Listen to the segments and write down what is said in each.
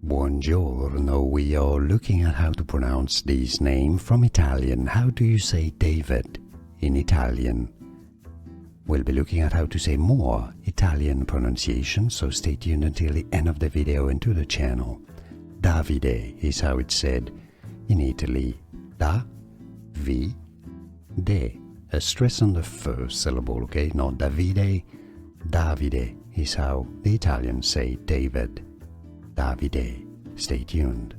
Buongiorno, we are looking at how to pronounce this name from Italian. How do you say David in Italian? We'll be looking at how to say more Italian pronunciation, so stay tuned until the end of the video and to the channel. Davide is how it's said in Italy. Da-vi-de. A stress on the first syllable, okay? Not Davide. Davide is how the Italians say David. Davide. Stay tuned.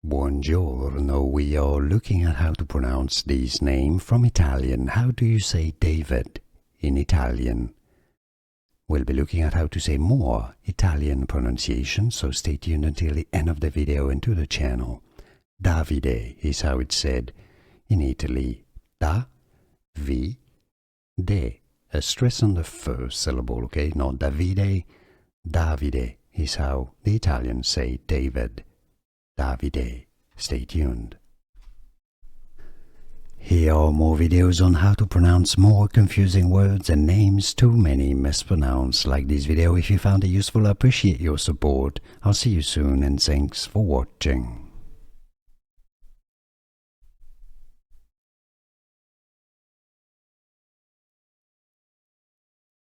Buongiorno, we are looking at how to pronounce this name from Italian. How do you say David in Italian? We'll be looking at how to say more Italian pronunciation, so stay tuned until the end of the video and to the channel. Davide is how it's said in Italy. Da-vi-de. A stress on the first syllable, okay? Not Davide. Davide is how the Italians say David. Davide. Stay tuned. Here are more videos on how to pronounce more confusing words and names too many mispronounced. Like this video if you found it useful. I appreciate your support. I'll see you soon and thanks for watching.